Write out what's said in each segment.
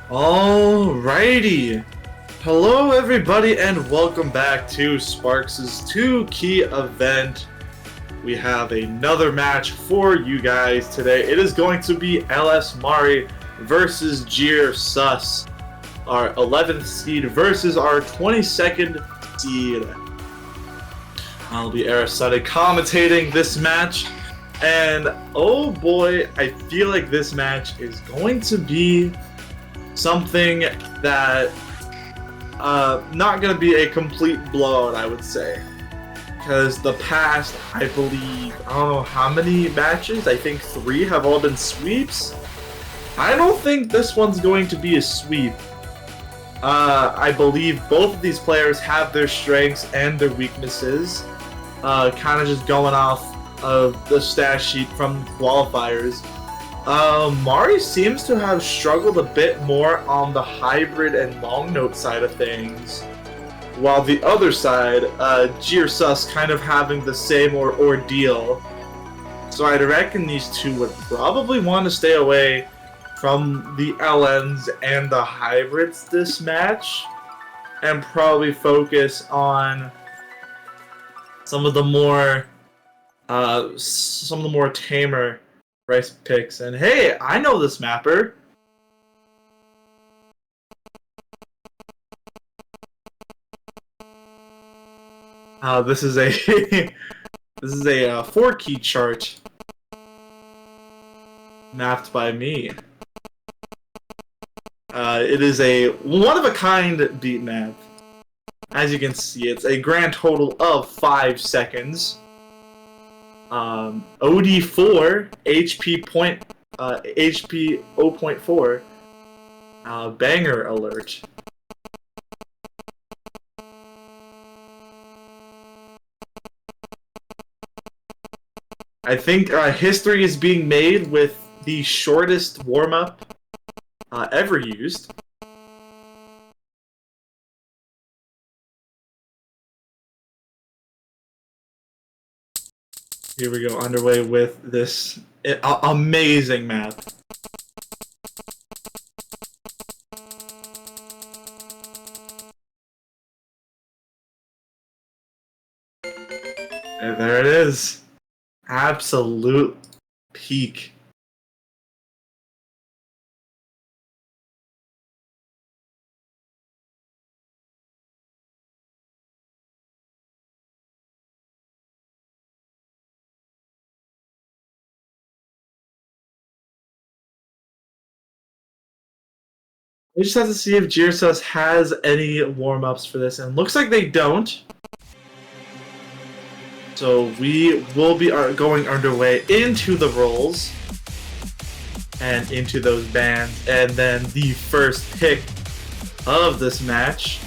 Alrighty. Hello everybody and welcome back to Sparxe' 2 key event. We have another match for you guys today. It is going to be LS Mari versus JeerSuS, our 11th seed versus our 22nd seed. I'll be Arasade commentating this match, and oh boy, I feel like this match is going to be something that not gonna be a complete blowout, I would say, because the past, I believe, I don't know how many matches, I think 3 have all been sweeps. I don't think this one's going to be a sweep. I believe both of these players have their strengths and their weaknesses, kind of just going off of the stat sheet from qualifiers. Mari seems to have struggled a bit more on the hybrid and long note side of things, while the other side, JeerSuS, kind of having the same ordeal. So I'd reckon these two would probably want to stay away from the LNs and the hybrids this match, and probably focus on some of the more tamer rice picks. And hey, I know this mapper. This is a this is a 4-key chart mapped by me. It is a one-of-a-kind beat map. As you can see, it's a grand total of 5 seconds. OD4, HP 0.4, banger alert. I think history is being made with the shortest warm-up ever used. Here we go, underway with this amazing map. And there it is. Absolute peak. We just have to see if JeerSuS has any warm-ups for this, and looks like they don't. So we will be going underway into the rolls and into those bans, and then the first pick of this match.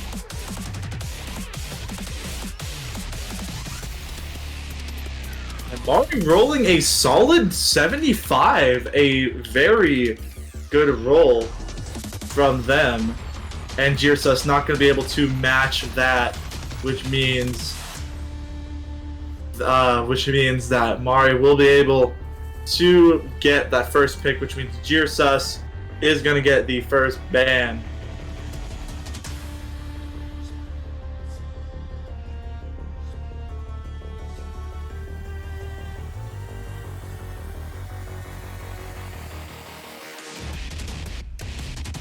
And Mari rolling a solid 75, a very good roll from them, and JeerSuS not going to be able to match that, which means that Mari will be able to get that first pick, which means JeerSuS is going to get the first ban.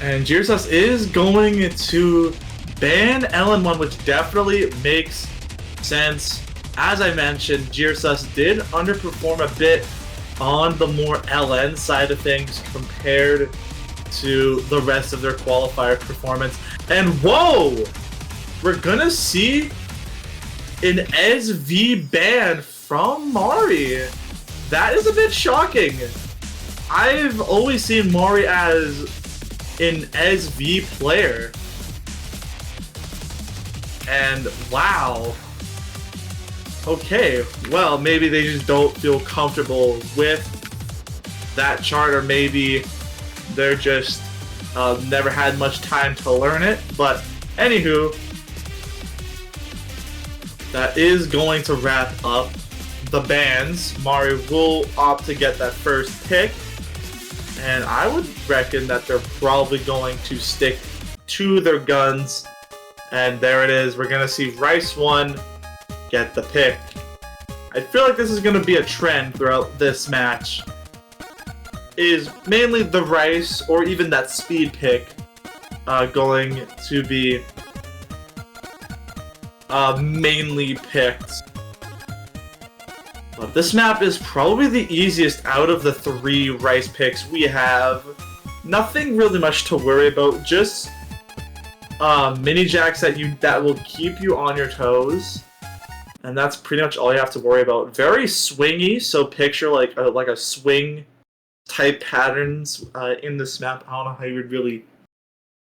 And JeerSuS is going to ban LN1, which definitely makes sense. As I mentioned, JeerSuS did underperform a bit on the more LN side of things compared to the rest of their qualifier performance. And whoa! We're gonna see an SV ban from Mari. That is a bit shocking. I've always seen Mari as an SV player, and wow. Okay, well, maybe they just don't feel comfortable with that chart, or maybe they're just never had much time to learn it. But anywho, that is going to wrap up the bans. Mari will opt to get that first pick, And I would reckon that they're probably going to stick to their guns. And there it is. We're going to see Rice 1 get the pick. I feel like this is going to be a trend throughout this match. Is mainly the Rice or even that speed pick going to be mainly picked. But this map is probably the easiest out of the 3 Rice picks we have. Nothing really much to worry about, just mini jacks that will keep you on your toes. And that's pretty much all you have to worry about. Very swingy, so picture like a swing type patterns in this map. I don't know how you would really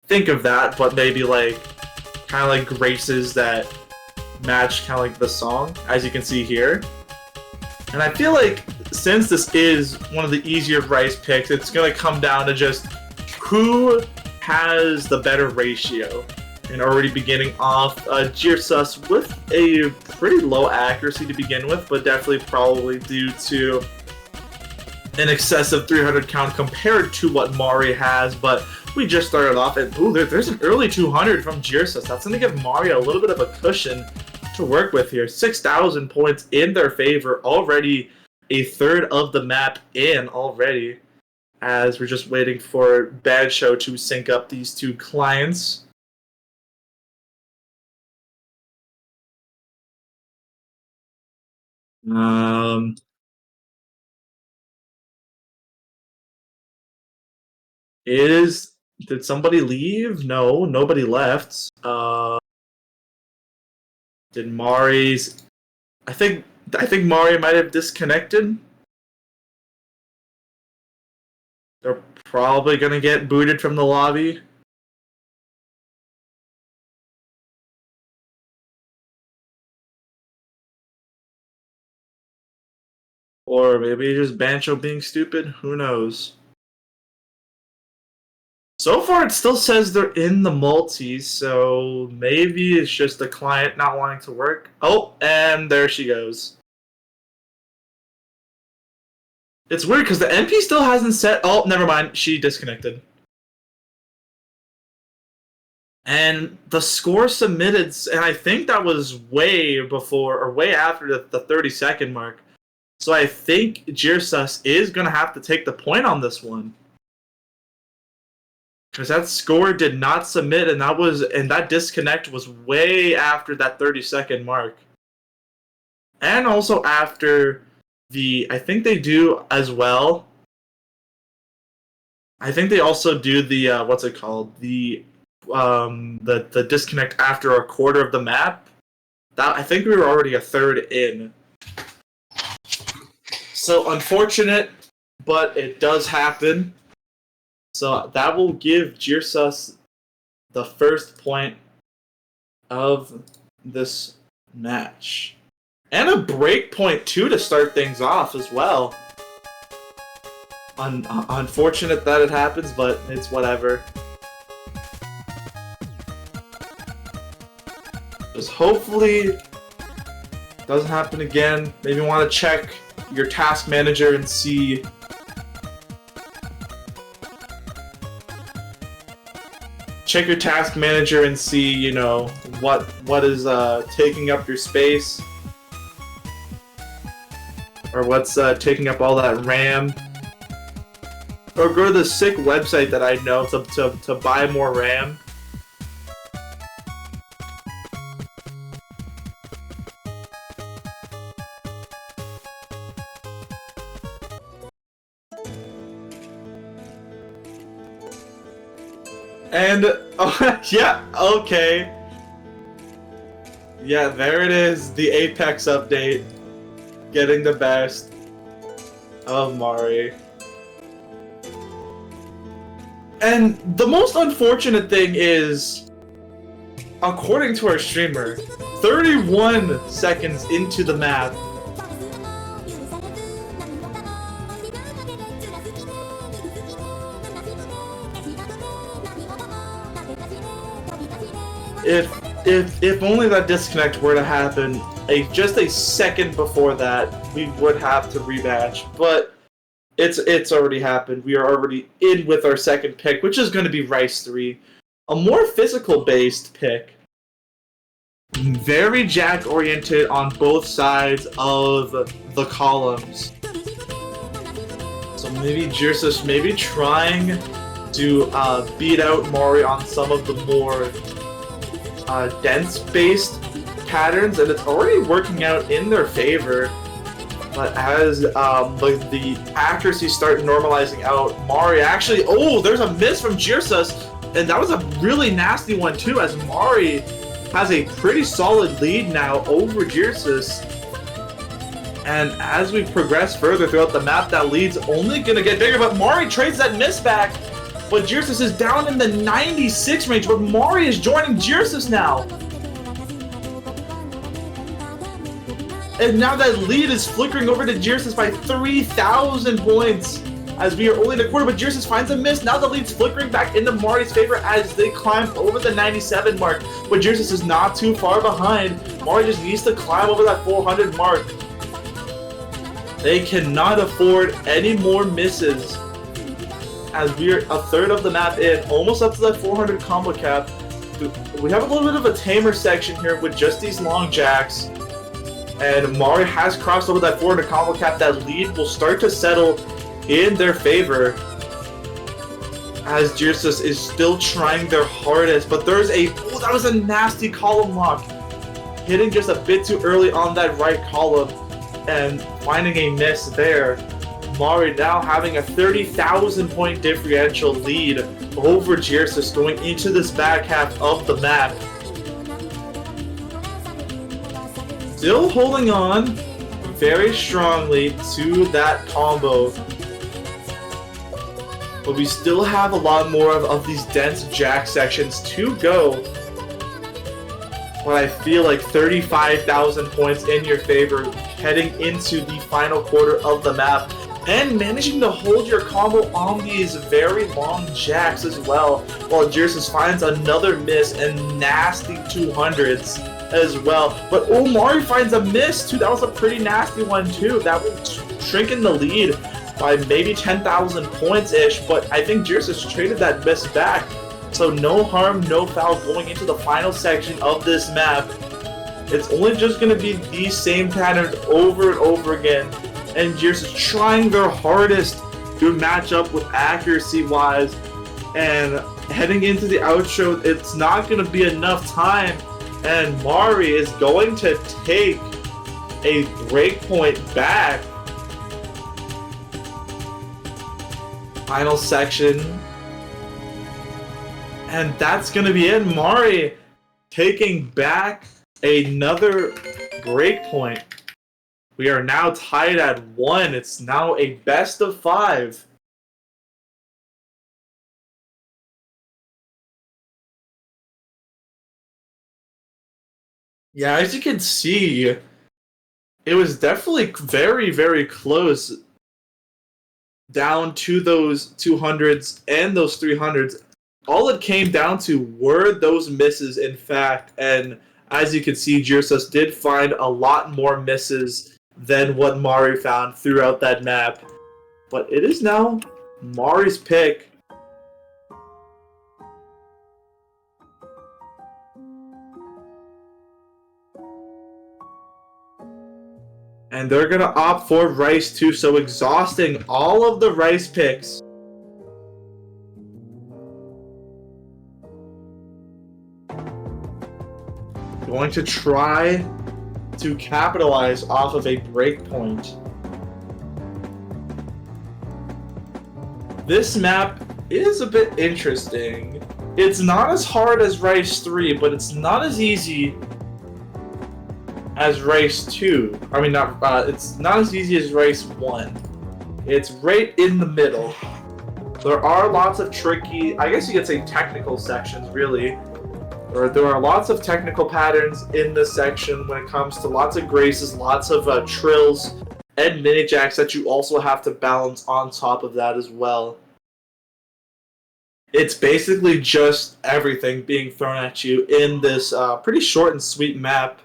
think of that, but maybe like kind of like graces that match kind of like the song, as you can see here. And I feel like since this is one of the easier Rice picks, it's going to come down to just who has the better ratio. And already beginning off, JeerSuS with a pretty low accuracy to begin with, but definitely probably due to an excessive 300 count compared to what Mari has. But we just started off, and ooh, there's an early 200 from JeerSuS. That's going to give Mari a little bit of a cushion to work with here. 6,000 points in their favor, already a third of the map in already, as we're just waiting for Bad Show to sync up these 2 clients. Did somebody leave? No, nobody left. Did Mari's... I think Mari might have disconnected. They're probably gonna get booted from the lobby. Or maybe just Bancho being stupid. Who knows? So far, it still says they're in the multis, so maybe it's just the client not wanting to work. Oh, and there she goes. It's weird because the MP still hasn't set. Oh, never mind. She disconnected. And the score submitted, and I think that was way before or way after the 30-second mark. So I think JeerSuS is going to have to take the point on this one. Because that score did not submit, and that disconnect was way after that 30-second mark. And also after I think they do as well. I think they also do the what's it called? The disconnect after a quarter of the map. That I think we were already a third in. So unfortunate, but it does happen. So that will give JeerSuS the first point of this match. And a break point, too, to start things off as well. Unfortunate that it happens, but it's whatever. Just hopefully it doesn't happen again. Maybe want to check your task manager and see... Check your task manager and see, you know, what is taking up your space, or what's taking up all that RAM, or go to the sick website that I know to buy more RAM. And, oh, yeah, okay. Yeah, there it is, the Apex update. Getting the best of Mari. And the most unfortunate thing is, according to our streamer, 31 seconds into the map, if only that disconnect were to happen just a second before that, we would have to rematch. But It's already happened. We are already in with our second pick, which is going to be Rice 3. A more physical-based pick. Very jack-oriented on both sides of the columns. So maybe JeerSuS maybe trying to beat out Mari on some of the more dense-based patterns, and it's already working out in their favor. But as the accuracy start normalizing out, Mari actually... Oh, there's a miss from JeerSuS, and that was a really nasty one too, as Mari has a pretty solid lead now over JeerSuS. And as we progress further throughout the map, that lead's only going to get bigger, but Mari trades that miss back. But JeerSuS is down in the 96 range, but Mari is joining JeerSuS now. And now that lead is flickering over to JeerSuS by 3,000 points. As we are only in a quarter, but JeerSuS finds a miss. Now the lead's flickering back into Mari's favor as they climb over the 97 mark. But JeerSuS is not too far behind. Mari just needs to climb over that 400 mark. They cannot afford any more misses. As we are a third of the map in, almost up to that 400 combo cap. We have a little bit of a tamer section here with just these long jacks. And Mari has crossed over that 400 combo cap. That lead will start to settle in their favor, as JeerSuS is still trying their hardest. But there's that was a nasty column lock, hitting just a bit too early on that right column and finding a miss there. Mari now having a 30,000 point differential lead over JeerSuS going into this back half of the map. Still holding on very strongly to that combo. But we still have a lot more of these dense jack sections to go. But I feel like 35,000 points in your favor heading into the final quarter of the map. And managing to hold your combo on these very long jacks as well. While JeerSuS finds another miss and nasty 200s as well. But Mari finds a miss too. That was a pretty nasty one too. That was shrinking the lead by maybe 10,000 points-ish, but I think JeerSuS traded that miss back. So no harm, no foul going into the final section of this map. It's only just going to be these same patterns over and over again. And JeerSuS trying their hardest to match up with accuracy-wise. And heading into the outro, it's not going to be enough time. And Mari is going to take a breakpoint back. Final section, and that's gonna be it. Mari taking back another breakpoint. We are now tied at 1. It's now a best of 5. Yeah, as you can see, it was definitely very, very close. Down to those 200s and those 300s. All it came down to were those misses, in fact. And as you can see, JeerSuS did find a lot more misses than what Mari found throughout that map. But it is now Mari's pick. And they're going to opt for Rice too, so exhausting all of the Rice picks. Going to try to capitalize off of a breakpoint. This map is a bit interesting. It's not as hard as Rice 3, but it's not as easy as Rice 2. I mean, it's not as easy as Rice 1. It's right in the middle. There are lots of tricky, I guess you could say technical sections, really. There are lots of technical patterns in this section when it comes to lots of graces, lots of trills, and mini jacks that you also have to balance on top of that as well. It's basically just everything being thrown at you in this pretty short and sweet map.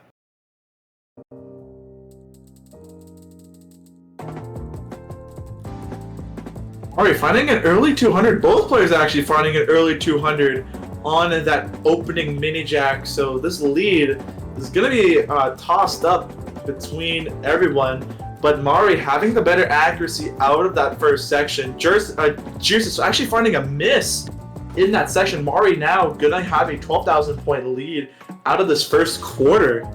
Alright, finding an early 200. Both players actually finding an early 200 on that opening mini jack. So this lead is going to be tossed up between everyone. But Mari having the better accuracy out of that first section. JeerSuS actually finding a miss in that section. Mari now going to have a 12,000 point lead out of this first quarter.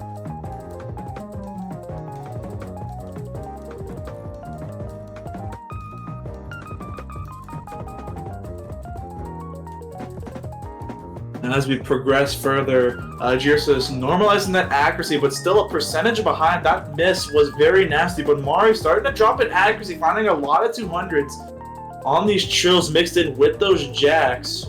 And as we progress further, JeerSuS normalizing that accuracy, but still a percentage behind. That miss was very nasty, but Mari starting to drop in accuracy, finding a lot of 200s on these trills mixed in with those jacks.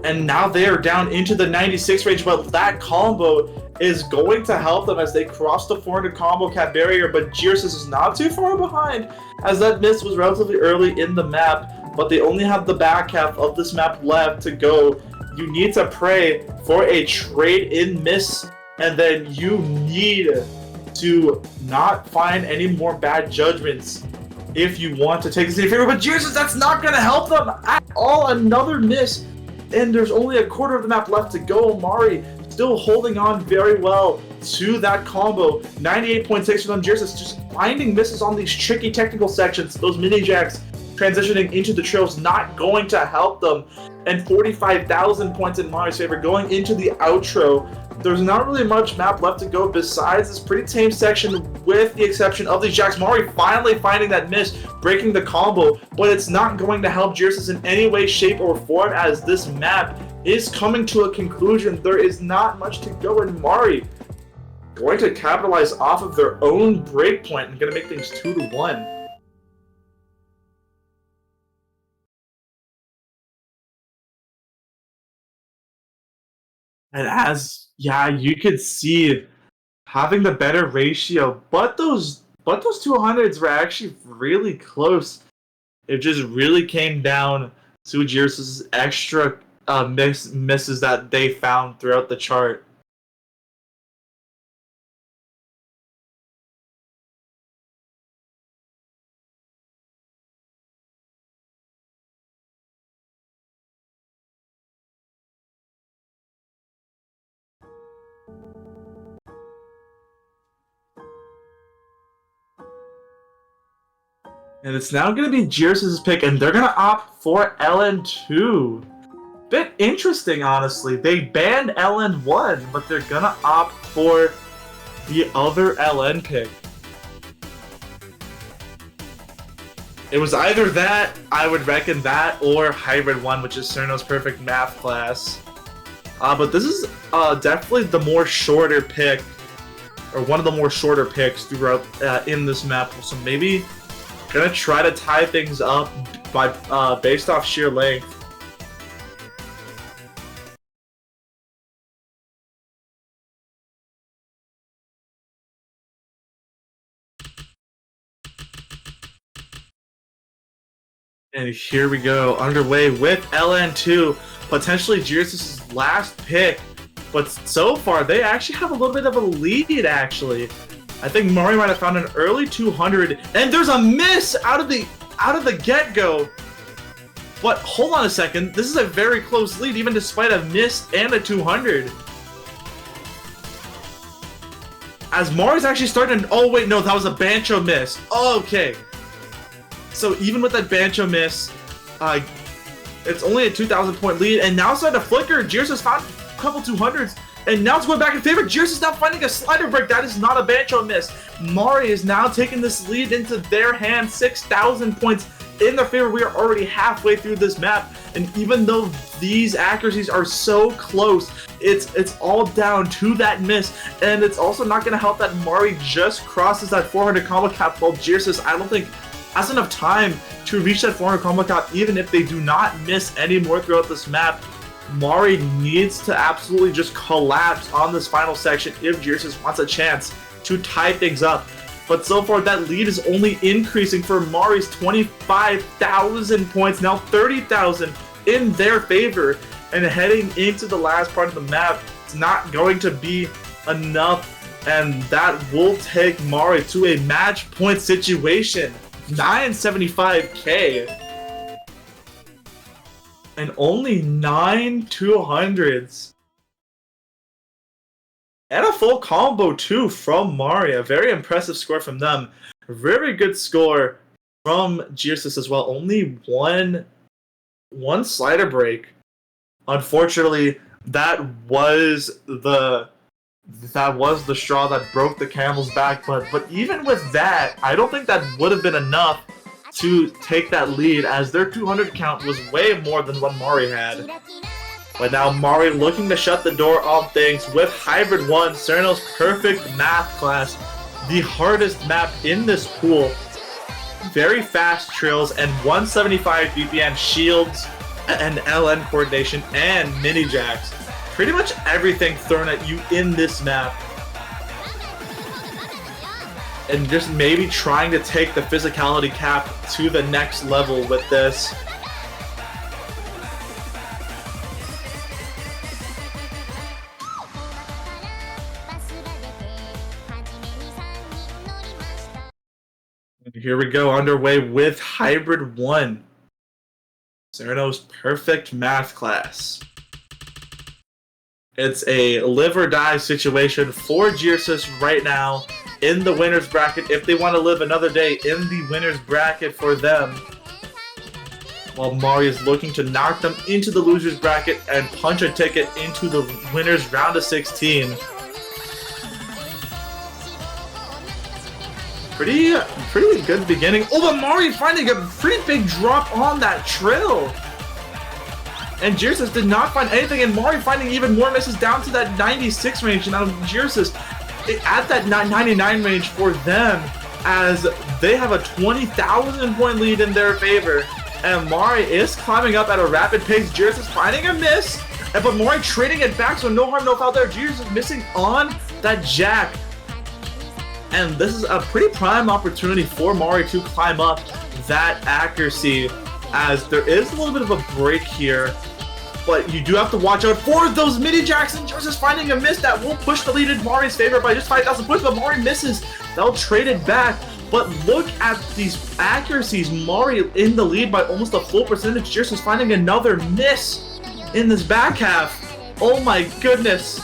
And now they are down into the 96 range, but that combo is going to help them as they cross the 400 combo cap barrier, but JeerSuS is not too far behind as that miss was relatively early in the map. But they only have the back half of this map left to go. You need to pray for a trade-in miss, and then you need to not find any more bad judgments if you want to take this in your favor. But JeerSuS, that's not going to help them at all. Another miss, and there's only a quarter of the map left to go. Mari still holding on very well to that combo. 98.6 for them. JeerSuS just finding misses on these tricky technical sections. Those mini jacks transitioning into the trails not going to help them, and 45,000 points in Mari's favor going into the outro. There's not really much map left to go besides this pretty tame section, with the exception of these jacks. Mari finally finding that miss, breaking the combo, but it's not going to help JeerSuS in any way, shape, or form as this map is coming to a conclusion. There is not much to go, and Mari going to capitalize off of their own breakpoint and going to make things 2-1. And you could see having the better ratio, but those 200s were actually really close. It just really came down to JeerSuS' extra misses that they found throughout the chart. And it's now going to be JeerSuS' pick, and they're going to opt for LN2. Bit interesting, honestly. They banned LN1, but they're going to opt for the other LN pick. It was either that, I would reckon that, or Hybrid 1, which is Cerno's perfect math class. But this is definitely the more shorter pick, or one of the more shorter picks throughout in this map. So maybe gonna try to tie things up by based off sheer length. And here we go, underway with LN2, potentially JeerSuS' last pick. But so far, they actually have a little bit of a lead, actually. I think Mari might have found an early 200, and there's a miss out of the get-go. But hold on a second, this is a very close lead, even despite a miss and a 200. As Mari's actually starting, oh wait, no, that was a Bancho miss. Okay. So even with that Bancho miss, it's only a 2,000 point lead, and now it's starting to flicker. JeerSuS found a couple 200s. And now it's going back in favor. JeerSuS now finding a slider break. That is not a Bancho miss. Mari is now taking this lead into their hands. 6,000 points in their favor. We are already halfway through this map. And even though these accuracies are so close, it's all down to that miss. And it's also not going to help that Mari just crosses that 400 combo cap, while JeerSuS, I don't think, has enough time to reach that 400 combo cap, even if they do not miss any more throughout this map. Mari needs to absolutely just collapse on this final section if JeerSuS wants a chance to tie things up. But so far, that lead is only increasing for Mari's 25,000 points, now 30,000 in their favor. And heading into the last part of the map, it's not going to be enough, and that will take Mari to a match point situation. 975k. And only 9 200s. And a full combo too from Maria. Very impressive score from them. Very good score from JeerSuS as well. Only one slider break. Unfortunately, that was the straw that broke the camel's back. But even with that, I don't think that would have been enough to take that lead, as their 200 count was way more than what Mari had. But now Mari looking to shut the door on things with Hybrid 1, Cerno's perfect math class, the hardest map in this pool. Very fast trills and 175 BPM shields and LN coordination and mini jacks. Pretty much everything thrown at you in this map. And just maybe trying to take the physicality cap to the next level with this. And here we go, underway with Hybrid 1. Cerno's perfect math class. It's a live or die situation for JeerSuS right now in the winner's bracket, if they want to live another day in the winner's bracket for them. While Mari is looking to knock them into the loser's bracket and punch a ticket into the winner's round of 16. Pretty good beginning. Oh, but Mari finding a pretty big drop on that trill. And JeerSuS did not find anything, and Mari finding even more misses down to that 96 range. Now JeerSuS at that 99 range for them, as they have a 20,000 point lead in their favor. And Mari is climbing up at a rapid pace. JeerSuS finding a miss, but Mari trading it back, so no harm, no foul there. JeerSuS missing on that jack. And this is a pretty prime opportunity for Mari to climb up that accuracy, as there is a little bit of a break here. But you do have to watch out for those mini jacks, and JeerSuS finding a miss that will push the lead in Mari's favor by just 5,000 points, but Mari misses. They'll trade it back. But look at these accuracies. Mari in the lead by almost a full percentage. JeerSuS finding another miss in this back half. Oh my goodness.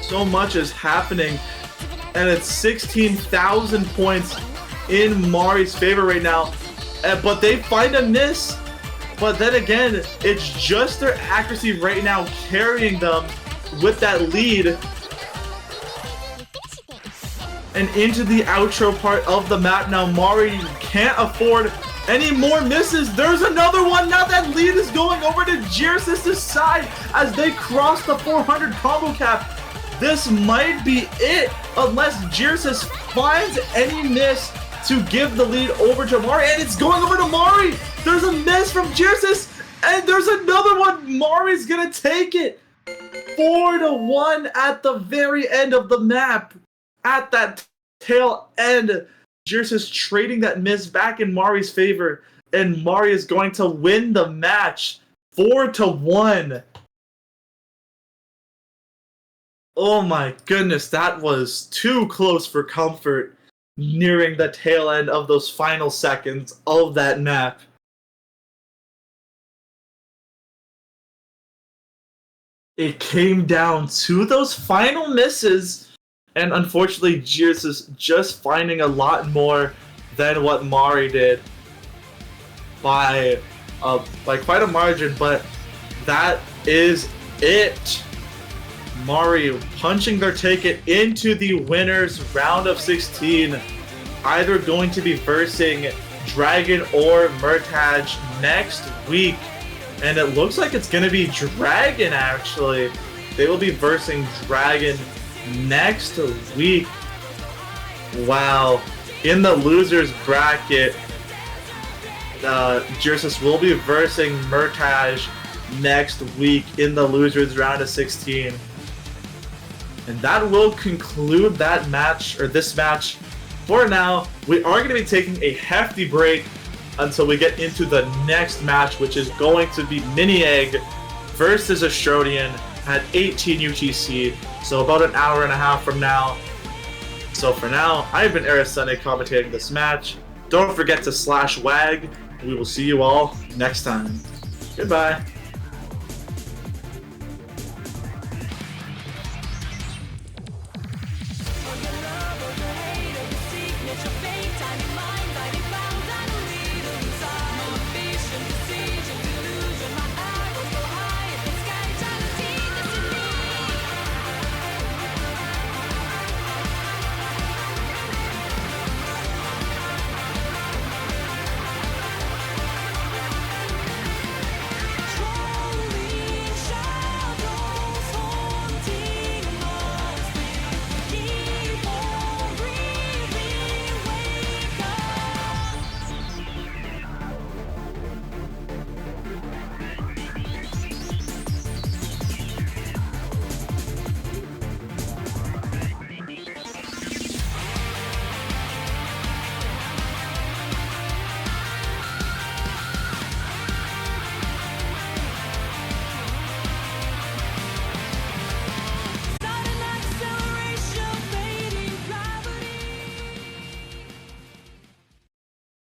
So much is happening, and it's 16,000 points in Mari's favor right now. But they find a miss. But then again, it's just their accuracy right now carrying them with that lead. And into the outro part of the map now. Mari can't afford any more misses. There's another one. Now that lead is going over to JeerSuS' side as they cross the 400 combo cap. This might be it, unless JeerSuS finds any miss to give the lead over to Mari, and it's going over to Mari. There's a miss from JeerSuS, and there's another one. Mari's gonna take it. 4-1 at the very end of the map. At that tail end, JeerSuS trading that miss back in Mari's favor, and Mari is going to win the match 4-1. Oh my goodness, that was too close for comfort nearing the tail end of those final seconds of that map. It came down to those final misses, and unfortunately JeerSuS just finding a lot more than what Mari did by quite a margin, but that is it. Mari punching their ticket into the winner's round of 16, either going to be versing Dragon or Murtaj next week. And it looks like it's going to be Dragon, actually. They will be versing Dragon next week. Wow. In the loser's bracket, JeerSuS will be versing Murtaj next week in the loser's round of 16. And that will conclude that match, or this match. For now, we are going to be taking a hefty break until we get into the next match, which is going to be Mini Egg versus Astrodian at 18 UTC. So about an hour and a half from now. So for now, I've been Eric Sunday commentating this match. Don't forget to /WAG. We will see you all next time. Goodbye.